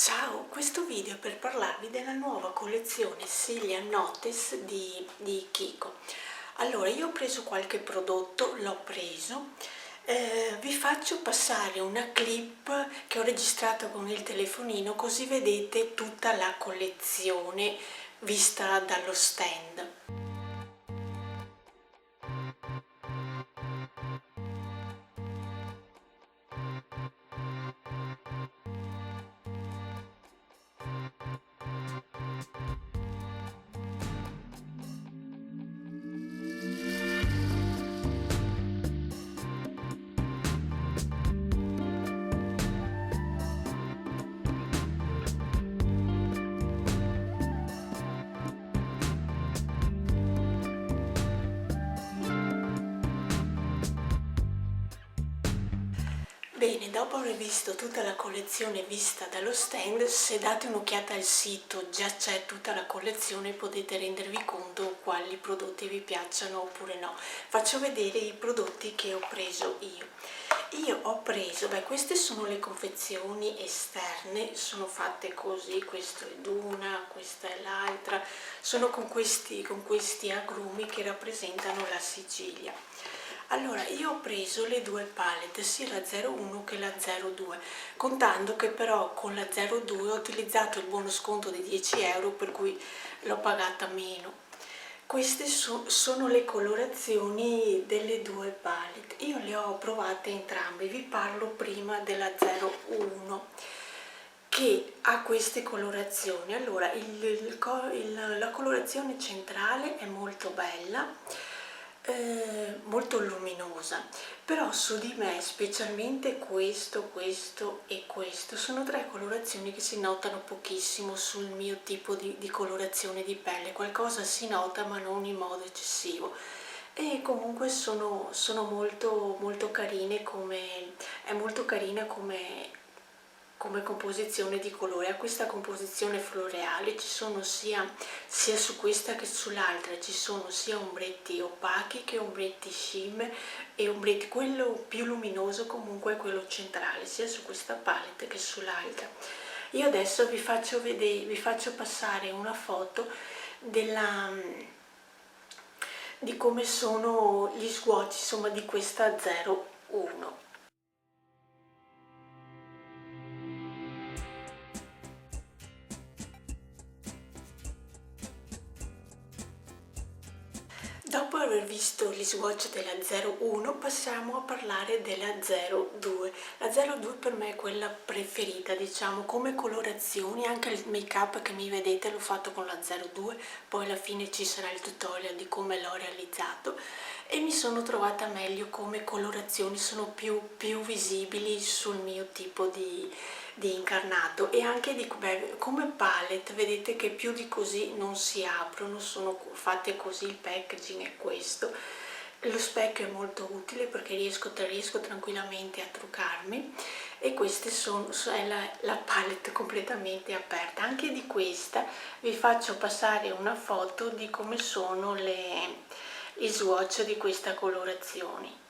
Ciao, questo video è per parlarvi della nuova collezione Cilia Notes di Kiko. Allora, io ho preso qualche prodotto, vi faccio passare una clip che ho registrato con il telefonino così vedete tutta la collezione vista dallo stand. Bene, dopo aver visto tutta la collezione vista dallo stand, se date un'occhiata al sito già c'è tutta la collezione, potete rendervi conto quali prodotti vi piacciono oppure no. Faccio vedere i prodotti che ho preso io. Io ho preso, queste sono le confezioni esterne, sono fatte così, questo è d'una, questa è l'altra, sono con questi agrumi che rappresentano la Sicilia. Allora, io ho preso le due palette, sia la 01 che la 02, contando che però con la 02 ho utilizzato il buono sconto di 10 euro, per cui l'ho pagata meno. Queste sono le colorazioni delle due palette. Io le ho provate entrambe, vi parlo prima della 01 che ha queste colorazioni. Allora, la colorazione centrale è molto bella, molto luminosa, però su di me, specialmente questo e questo, sono tre colorazioni che si notano pochissimo sul mio tipo di colorazione di pelle. Qualcosa si nota ma non in modo eccessivo, e comunque sono molto carine, è molto carina come composizione di colore. Ha questa composizione floreale, ci sono sia su questa che sull'altra, ci sono sia ombretti opachi che ombretti shimmer e ombretti, quello più luminoso comunque è quello centrale, sia su questa palette che sull'altra. Io adesso vi faccio vedere, vi faccio passare una foto di come sono gli swatch, insomma, di questa 01. Dopo aver visto gli swatch della 01 passiamo a parlare della 02. La 02 per me è quella preferita, diciamo, come colorazioni. Anche il make up che mi vedete l'ho fatto con la 02, poi alla fine ci sarà il tutorial di come l'ho realizzato, e mi sono trovata meglio come colorazioni, sono più visibili sul mio tipo di incarnato, e anche come palette vedete che più di così non si aprono, sono fatte così, il packaging è questo. Lo specchio è molto utile perché riesco tranquillamente a truccarmi, e queste è la palette completamente aperta. Anche di questa vi faccio passare una foto di come sono gli swatch di questa colorazione.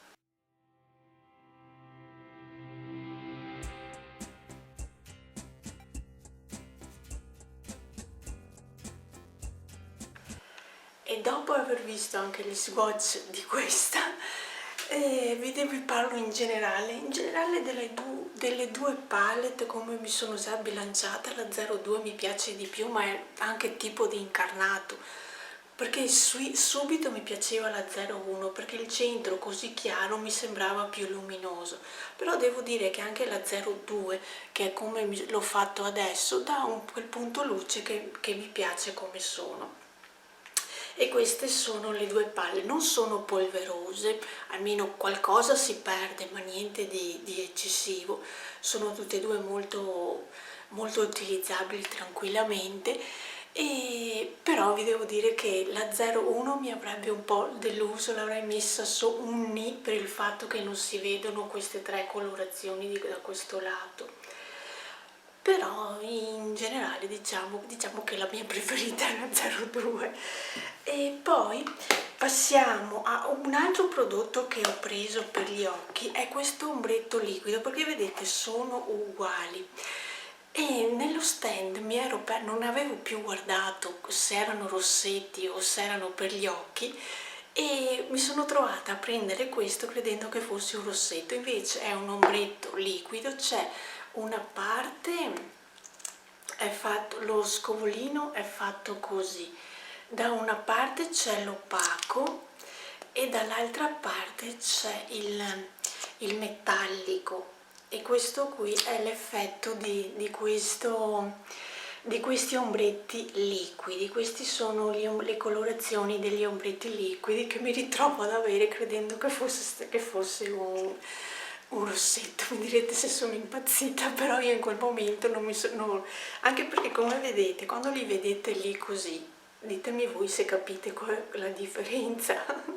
E dopo aver visto anche gli swatch di questa, vi parlo in generale delle due palette, come mi sono già bilanciata. La 02 mi piace di più, ma è anche tipo di incarnato, perché subito mi piaceva la 01 perché il centro così chiaro mi sembrava più luminoso, però devo dire che anche la 02, che è come l'ho fatto adesso, dà quel punto luce che mi piace come sono. E queste sono le due palle, non sono polverose, almeno qualcosa si perde ma niente di eccessivo, sono tutte e due molto utilizzabili tranquillamente. Però vi devo dire che la 01 mi avrebbe un po' deluso, l'avrei messa su un ni per il fatto che non si vedono queste tre colorazioni da questo lato. Però in generale diciamo che la mia preferita è la 02. E poi passiamo a un altro prodotto che ho preso per gli occhi, è questo ombretto liquido, perché vedete sono uguali, e nello stand non avevo più guardato se erano rossetti o se erano per gli occhi, e mi sono trovata a prendere questo credendo che fosse un rossetto, invece è un ombretto liquido. C'è una parte, è fatto, lo scovolino è fatto così, da una parte c'è l'opaco e dall'altra parte c'è il metallico, e questo qui è l'effetto di questi ombretti liquidi. Questi sono le colorazioni degli ombretti liquidi che mi ritrovo ad avere credendo che fosse un rossetto. Mi direte se sono impazzita, però io in quel momento non mi sono, anche perché come vedete, quando li vedete lì così, ditemi voi se capite qual è la differenza.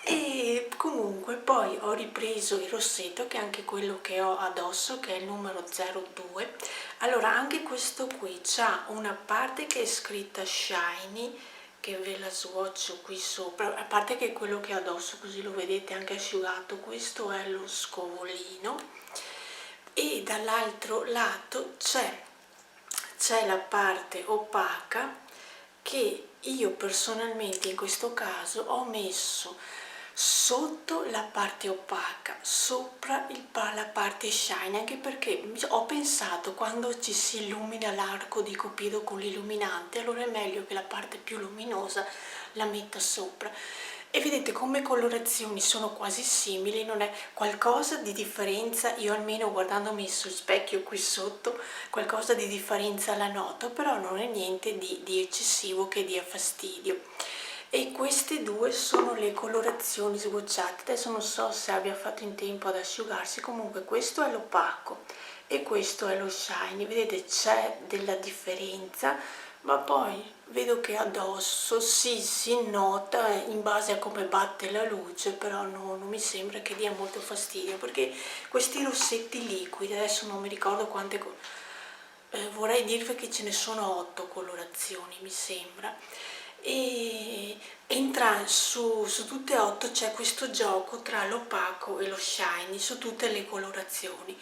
E comunque poi ho ripreso il rossetto, che è anche quello che ho addosso, che è il numero 02. Allora, anche questo qui c'ha una parte che è scritta shiny, che ve la swatcho qui sopra, a parte che è quello che ho addosso, così lo vedete anche asciugato. Questo è lo scovolino, e dall'altro lato c'è la parte opaca, che io personalmente in questo caso ho messo sotto la parte opaca, sopra la parte shine, anche perché ho pensato, quando ci si illumina l'arco di Cupido con l'illuminante, allora è meglio che la parte più luminosa la metta sopra. E vedete come colorazioni sono quasi simili, non è qualcosa di differenza, io almeno guardandomi sul specchio qui sotto qualcosa di differenza la noto, però non è niente di eccessivo che dia fastidio. E queste due sono le colorazioni swatchate. Adesso non so se abbia fatto in tempo ad asciugarsi, comunque questo è l'opaco e questo è lo shiny. Vedete, c'è della differenza, ma poi vedo che addosso si nota in base a come batte la luce, però non mi sembra che dia molto fastidio, perché questi rossetti liquidi, adesso non mi ricordo quante, vorrei dirvi che ce ne sono 8 colorazioni mi sembra, e su tutte e 8 c'è questo gioco tra l'opaco e lo shiny su tutte le colorazioni.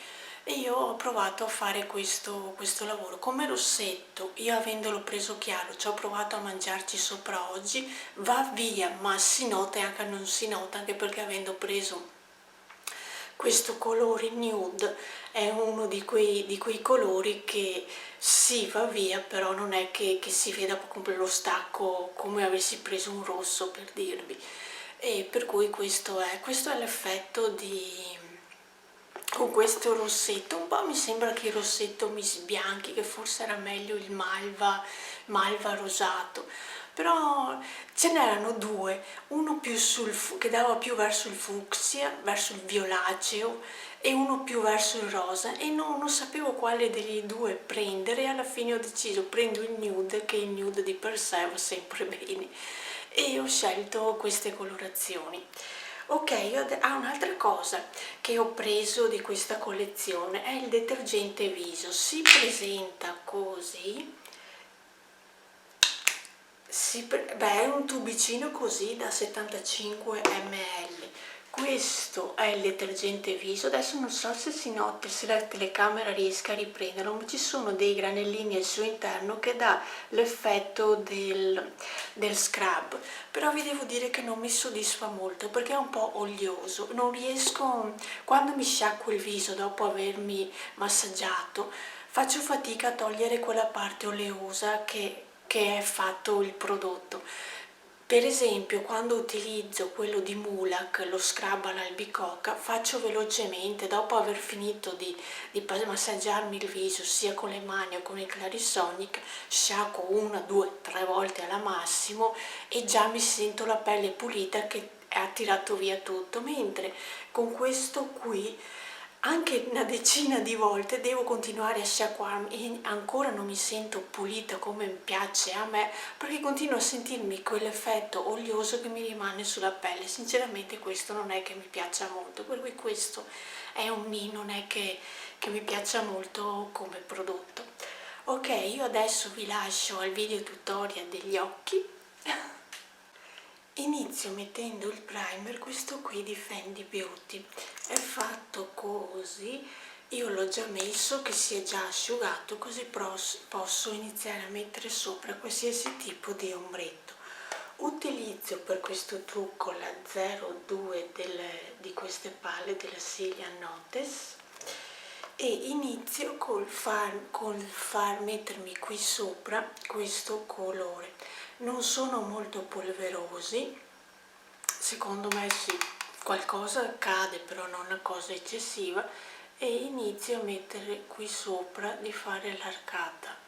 E io ho provato a fare questo lavoro come rossetto. Io, avendolo preso chiaro, ci ho provato a mangiarci sopra oggi, va via, ma si nota e anche non si nota, anche perché avendo preso questo colore nude è uno di quei colori che sì, va via, però non è che si veda proprio lo stacco come avessi preso un rosso, per dirvi. E per cui questo è l'effetto con questo rossetto. Un po' mi sembra che il rossetto mi sbianchi, che forse era meglio il malva rosato, però ce n'erano due, uno più che dava più verso il fucsia, verso il violaceo, e uno più verso il rosa, e non sapevo quale degli due prendere. Alla fine ho deciso prendo il nude, che il nude di per sé va sempre bene, e ho scelto queste colorazioni. Ok, un'altra cosa che ho preso di questa collezione è il detergente viso. Si presenta così, è un tubicino così da 75 ml. Questo è il detergente viso. Adesso non so se si nota, se la telecamera riesca a riprenderlo, ma ci sono dei granellini al suo interno che dà l'effetto del scrub, però vi devo dire che non mi soddisfa molto perché è un po' olioso. Non riesco, quando mi sciacquo il viso dopo avermi massaggiato, faccio fatica a togliere quella parte oleosa che è fatto il prodotto. Per esempio, quando utilizzo quello di Mulac, lo scrub all'albicocca, faccio velocemente, dopo aver finito di massaggiarmi il viso sia con le mani o con il Clarisonic, sciacquo una, due, tre volte alla massimo e già mi sento la pelle pulita, che ha tirato via tutto, mentre con questo qui anche una decina di volte devo continuare a sciacquarmi e ancora non mi sento pulita come piace a me, perché continuo a sentirmi quell'effetto olioso che mi rimane sulla pelle. Sinceramente questo non è che mi piaccia molto, per cui questo è un ni, non è che mi piaccia molto come prodotto. Ok, io adesso vi lascio al video tutorial degli occhi. Inizio mettendo il primer, questo qui di Fenty Beauty, è fatto così, io l'ho già messo che si è già asciugato, così posso iniziare a mettere sopra qualsiasi tipo di ombretto. Utilizzo per questo trucco la 02 di queste palle della Cillian Notes e inizio col far mettermi qui sopra questo colore. Non sono molto polverosi, secondo me sì, qualcosa cade, però non una cosa eccessiva, e inizio a mettere qui sopra di fare l'arcata.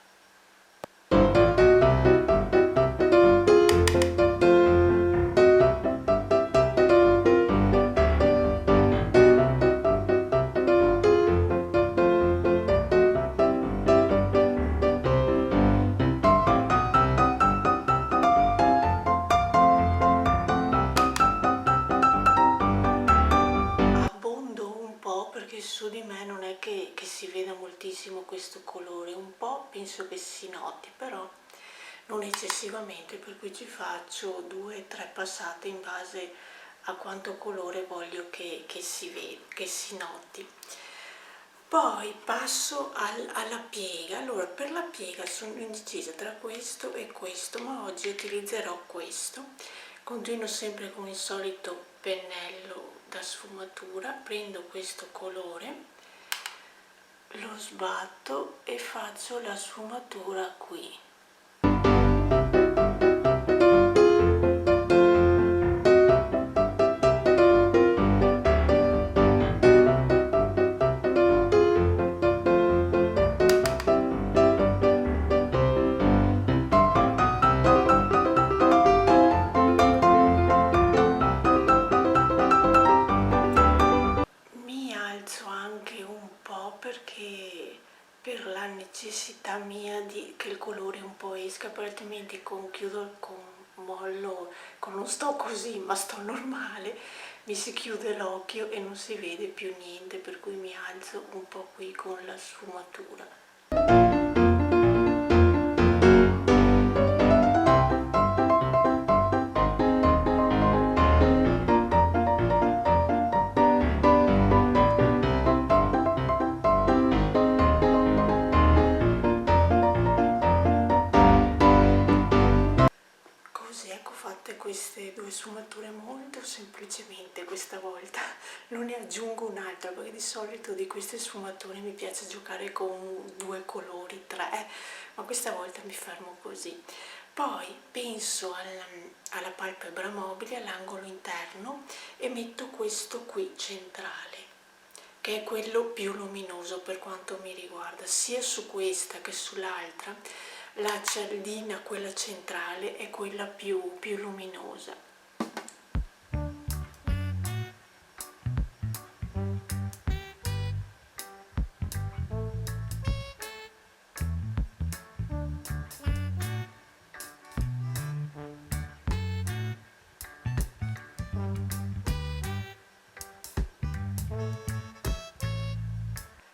Perché su di me non è che si veda moltissimo questo colore, un po' penso che si noti, però non eccessivamente, per cui ci faccio 2-3 passate in base a quanto colore voglio che si noti. Poi passo alla piega. Allora, per la piega sono indecisa tra questo e questo, ma oggi utilizzerò questo. Continuo sempre con il solito pennello da sfumatura, prendo questo colore, lo sbatto e faccio la sfumatura qui. Perché per la necessità mia che il colore un po' esca, altrimenti non sto così, ma sto normale, mi si chiude l'occhio e non si vede più niente, per cui mi alzo un po' qui con la sfumatura. Queste due sfumature molto semplicemente questa volta, non ne aggiungo un'altra perché di solito di queste sfumature mi piace giocare con 2 colori, 3, ma questa volta mi fermo così. Poi penso alla palpebra mobile, all'angolo interno, e metto questo qui centrale, che è quello più luminoso per quanto mi riguarda, sia su questa che sull'altra. La cialdina, quella centrale, è quella più luminosa.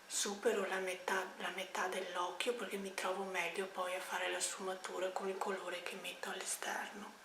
Supero la metà dell'occhio perché mi trovo meglio poi a fare la sfumatura con il colore che metto all'esterno.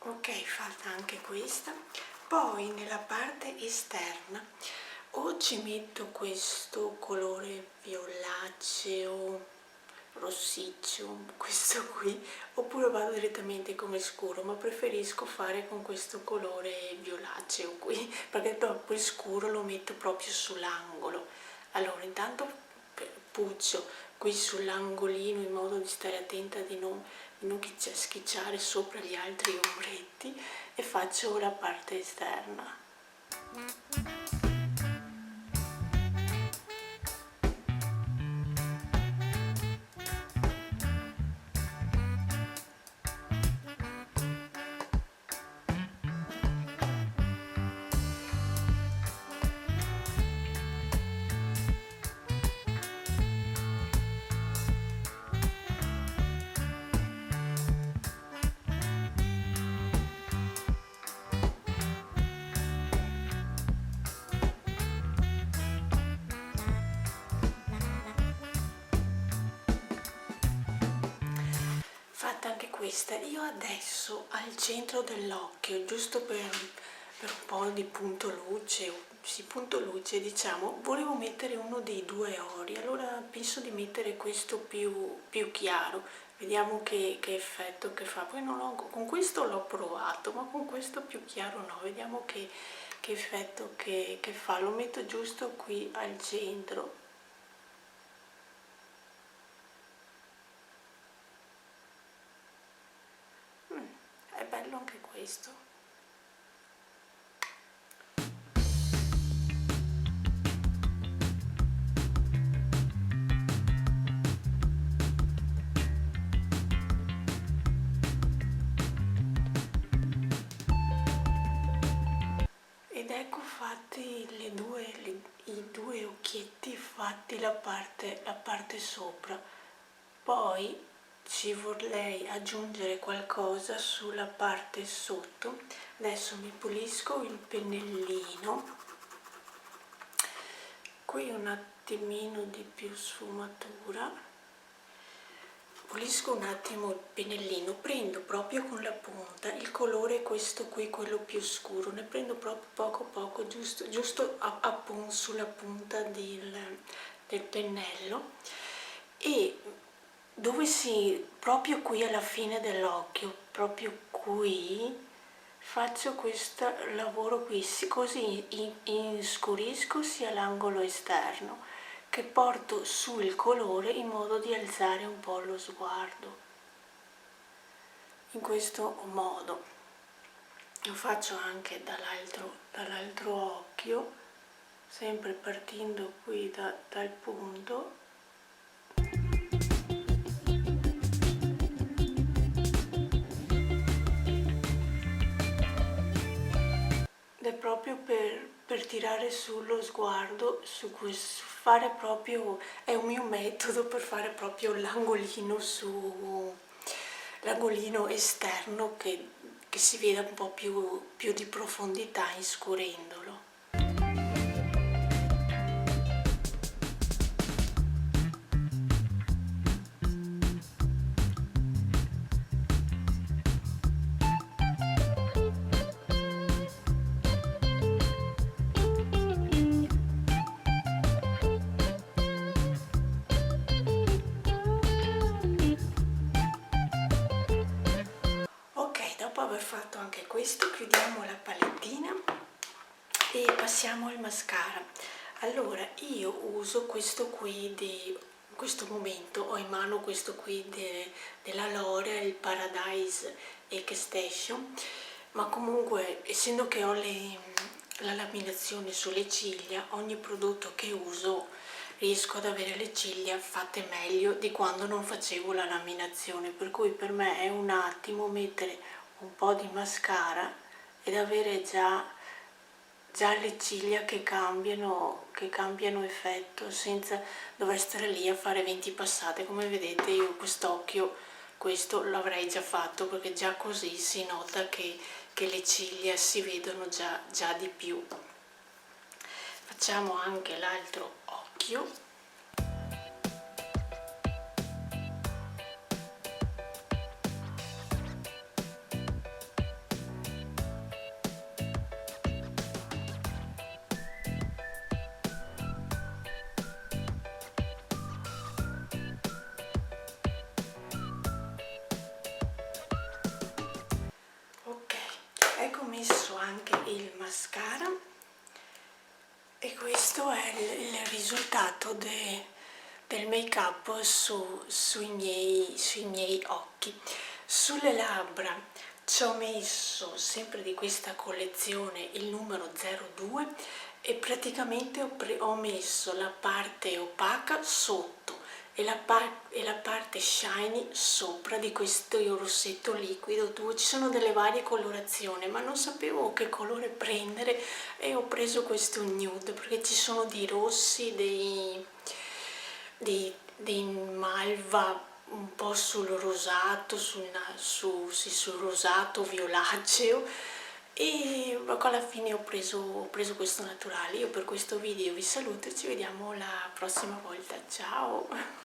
Ok, fatta anche questa. Poi nella parte esterna o ci metto questo colore violaceo, rossiccio, questo qui, oppure vado direttamente come scuro, ma preferisco fare con questo colore violaceo qui, perché dopo il scuro lo metto proprio sull'angolo. Allora intanto puccio qui sull'angolino in modo di stare attenta di non schicciare sopra gli altri ombretti, e faccio la parte esterna. fatta anche questa. Io adesso al centro dell'occhio, giusto per un po' di punto luce, sì, punto luce diciamo, volevo mettere uno dei due ori, allora penso di mettere questo più chiaro, vediamo che effetto che fa. Poi non l'ho, con questo l'ho provato, ma con questo più chiaro no, vediamo che effetto che fa. Lo metto giusto qui al centro. È bello anche questo. Ed ecco fatti i due occhietti fatti la parte sopra. Poi ci vorrei aggiungere qualcosa sulla parte sotto. Adesso mi pulisco il pennellino, qui un attimino di più sfumatura. Pulisco un attimo il pennellino, prendo proprio con la punta il colore questo qui, quello più scuro, ne prendo proprio poco, giusto appunto sulla punta del pennello, e proprio qui alla fine dell'occhio, proprio qui, faccio questo lavoro qui, così inscurisco sia l'angolo esterno che porto su il colore in modo di alzare un po' lo sguardo. In questo modo lo faccio anche dall'altro occhio, sempre partendo qui dal punto. Ed è proprio per tirare sullo sguardo, fare proprio, è un mio metodo per fare proprio l'angolino l'angolino esterno che si veda un po' più di profondità inscurendolo. Ok, dopo aver fatto anche questo, chiudiamo la palettina e passiamo al mascara. Allora, io uso questo qui in questo momento ho in mano questo qui della L'Oreal, il Paradise Extension, ma comunque essendo che ho la laminazione sulle ciglia, ogni prodotto che uso riesco ad avere le ciglia fatte meglio di quando non facevo la laminazione, per cui per me è un attimo mettere un po' di mascara ed avere già le ciglia che cambiano effetto senza dover stare lì a fare 20 passate. Come vedete io quest'occhio, questo l'avrei già fatto, perché già così si nota che le ciglia si vedono già di più. Facciamo anche l'altro occhio. Ok, ecco messo anche il mascara e questo è il risultato del make up sui miei occhi. Sulle labbra ci ho messo sempre di questa collezione il numero 02 e praticamente ho messo la parte opaca sotto e la parte shiny sopra di questo rossetto liquido. Ci sono delle varie colorazioni, ma non sapevo che colore prendere e ho preso questo nude, perché ci sono dei rossi, dei malva un po' sul rosato, sul rosato violaceo, e alla fine ho preso questo naturale. Io per questo video vi saluto e ci vediamo la prossima volta. Ciao!